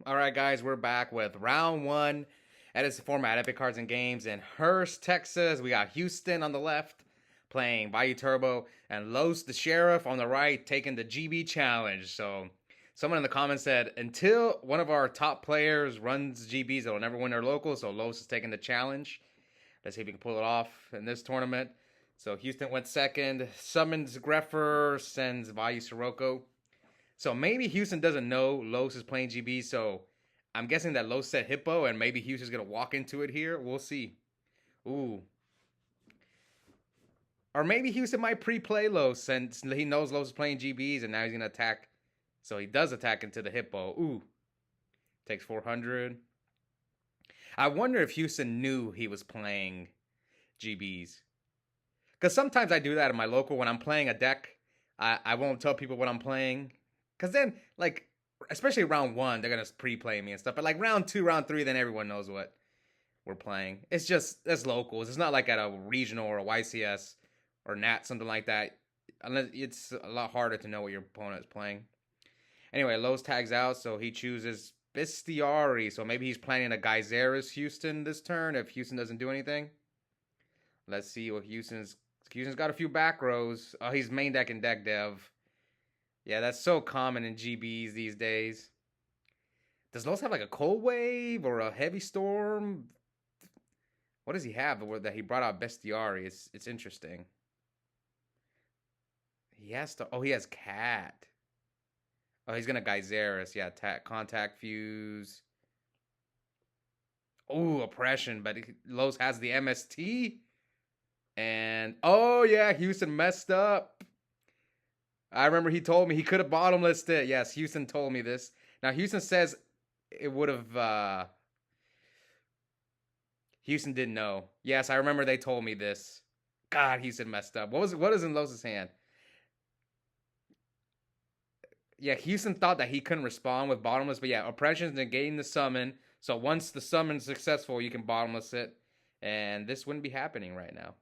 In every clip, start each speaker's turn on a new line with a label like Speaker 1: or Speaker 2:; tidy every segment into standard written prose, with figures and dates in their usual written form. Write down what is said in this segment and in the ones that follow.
Speaker 1: All right, guys, we're back with round one. Edison Format, Epic Cards and Games in Hurst, Texas. We got Houston on the left playing Vayu Turbo and Los the Sheriff on the right taking the GB challenge. So someone in the comments said, until one of our top players runs GBs, they'll never win their local. So Los is taking the challenge. Let's see if he can pull it off in this tournament. So Houston went second. Summons Greffer, sends Vayu Sirocco. So maybe Houston doesn't know Los is playing GB, so I'm guessing that Los set Hippo, and maybe Houston's going to walk into it here. We'll see. Ooh. Or maybe Houston might pre-play Los, since he knows Los is playing GBs, and now he's going to attack. So he does attack into the Hippo. Ooh. Takes 400. I wonder if Houston knew he was playing GBs. Because sometimes I do that in my local when I'm playing a deck. I won't tell people what I'm playing. Because then, like, especially round one, they're going to pre-play me and stuff. But, like, round two, round three, then everyone knows what we're playing. It's just, that's locals. It's not like at a regional or a YCS or NAT, something like that. Unless it's a lot harder to know what your opponent is playing. Anyway, Los tags out, so he chooses Bestiari. So maybe he's planning a Geyseris Houston this turn if Houston doesn't do anything. Let's see what Houston's got a few back rows. Oh, he's main deck and deck dev. Yeah, that's so common in GBs these days. Does Los have like a cold wave or a heavy storm? What does he have that he brought out Bestiari? It's interesting. He has to. Oh, he has Cat. Oh, he's gonna Geyseris. Yeah, contact fuse. Oh, oppression, but Los has the MST. And oh yeah, Houston messed up. I remember he told me he could have bottomlessed it. Yes, Houston told me this. Now, Houston says it would have... Houston didn't know. Yes, I remember they told me this. God, Houston messed up. What is in Los' hand? Yeah, Houston thought that he couldn't respond with bottomless. But yeah, oppression's negating the summon. So once the summon's successful, you can bottomless it. And this wouldn't be happening right now.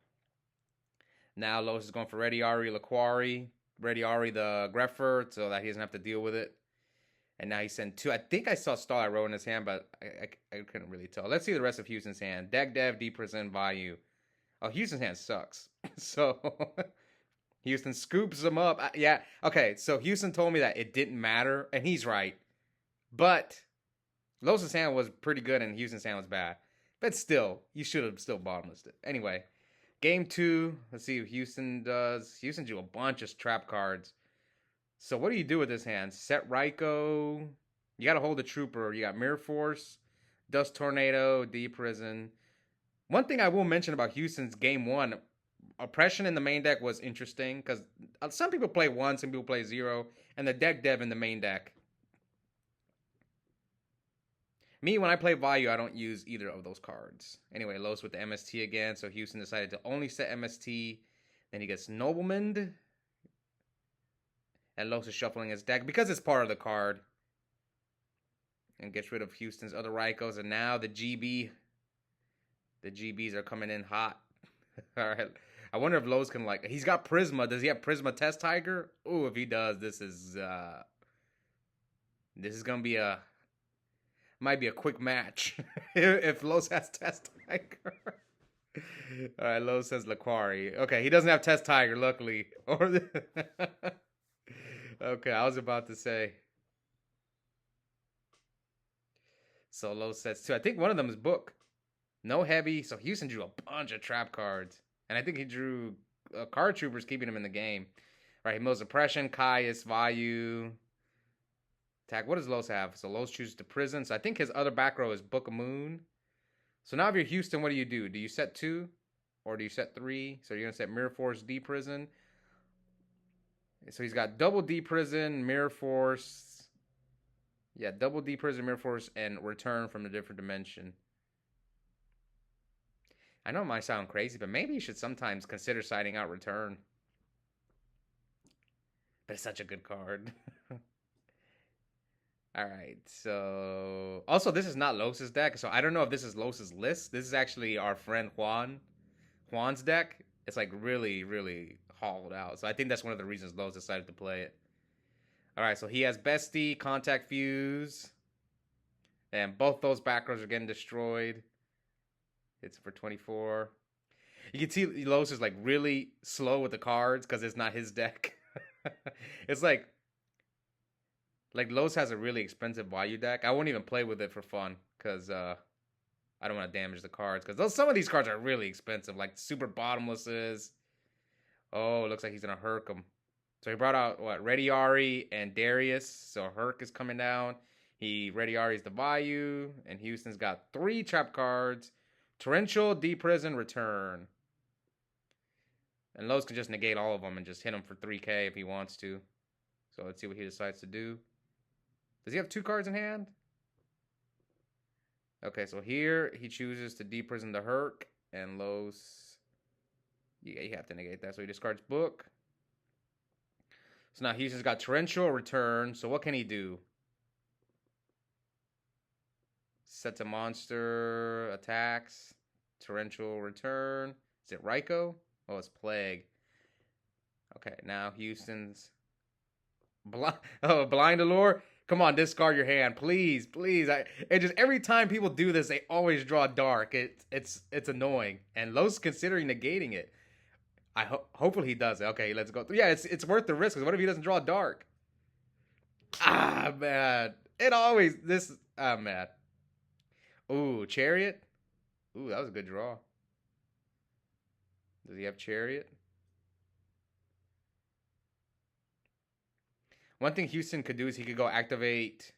Speaker 1: Now, Los is going for Ready Ari Laquari. Ready Ari the Greffer, so that he doesn't have to deal with it. And now he sent two. I think I saw Star Row in his hand, but I couldn't really tell. Let's see the rest of Houston's hand. Deck Dev, Deep Prison, Vayu. Oh, Houston's hand sucks. So Houston scoops him up. Yeah, okay, so Houston told me that it didn't matter, and he's right. But Los' hand was pretty good, and Houston's hand was bad. But still, you should have still bottomlessed it. Anyway. Game two, let's see what Houston does. Houston drew a bunch of trap cards. So what do you do with this hand? Set Ryko. You got to hold the Trooper. You got Mirror Force, Dust Tornado, D Prison. One thing I will mention about Houston's game one, oppression in the main deck was interesting because some people play 1, some people play 0, and the deck dev in the main deck. Me, when I play Vayu, I don't use either of those cards. Anyway, Los with the MST again. So Houston decided to only set MST. Then he gets Nobleman. And Los is shuffling his deck because it's part of the card. And gets rid of Houston's other Rykos. And now the GB. The GBs are coming in hot. All right. I wonder if Los can like... He's got Prisma. Does he have Prisma Test Tiger? Ooh, if he does, this is going to be a... Might be a quick match if Los has Test Tiger. All right, Los says Laquari. Okay, he doesn't have Test Tiger, luckily. Okay, I was about to say. So Los says 2. I think one of them is Book. No heavy. So Houston drew a bunch of trap cards. And I think he drew card troopers keeping him in the game. All right, he moves Oppression, Caius, Vayu. Attack. What does Los have? So Los chooses to prison. So I think his other back row is Book of Moon. So now if you're Houston, what do you do? Do you set 2? Or do you set 3? So you're going to set Mirror Force, D Prison. So he's got double D Prison, Mirror Force. Yeah, double D Prison, Mirror Force, and Return from a Different Dimension. I know it might sound crazy, but maybe you should sometimes consider siding out Return. But it's such a good card. All right, so... Also, this is not Los's deck, so I don't know if this is Los's list. This is actually our friend Juan's deck. It's like really, really hauled out. So I think that's one of the reasons Los decided to play it. All right, so he has Bestie, Contact Fuse. And both those back rows are getting destroyed. It's for 24. You can see Los is like really slow with the cards because it's not his deck. It's like Los has a really expensive Vayu deck. I won't even play with it for fun because I don't want to damage the cards because some of these cards are really expensive, like super bottomlesses. Oh, it looks like he's gonna Herc him. So he brought out what Rediari and Darius. So Herc is coming down. Rediari's the Vayu, and Houston's got 3 trap cards. Torrential, Deprison, Return. And Los can just negate all of them and just hit him for 3k if he wants to. So let's see what he decides to do. Does he have 2 cards in hand? Okay, so here he chooses to deprison the Herc, and Los, yeah, you have to negate that. So he discards Book. So now Houston's got Torrential, Return. So what can he do? Sets a monster, attacks, Torrential, Return. Is it Raikou? Oh, it's Plague. Okay, now Houston's Blind Allure. Come on, discard your hand, please, please. It just every time people do this, they always draw dark. It's annoying, and Los considering negating it. Hopefully he does it. Okay, let's go. Yeah, it's worth the risk. Because what if he doesn't draw dark? Ah, man, it always this. Ah, man. Ooh, Chariot. Ooh, that was a good draw. Does he have Chariot? One thing Houston could do is he could go activate,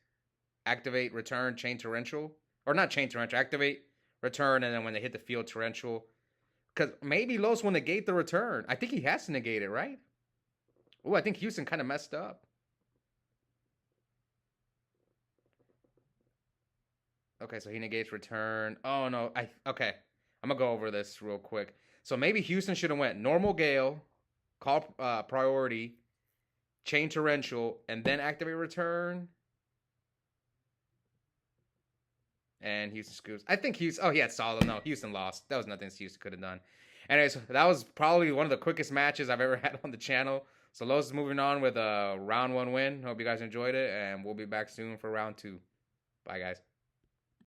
Speaker 1: return, chain torrential. Or not chain torrential, activate, return, and then when they hit the field, torrential. Because maybe Los will negate the return. I think he has to negate it, right? Oh, I think Houston kind of messed up. Okay, so he negates return. Oh, no. Okay. I'm going to go over this real quick. So maybe Houston should have went normal Gale, call priority, chain torrential, and then activate return. And Houston scoops. I think Houston. Oh, yeah, it's solid. No, Houston lost. That was nothing Houston could have done. Anyways, that was probably one of the quickest matches I've ever had on the channel. So Los is moving on with a round 1 win. Hope you guys enjoyed it, and we'll be back soon for round 2. Bye, guys.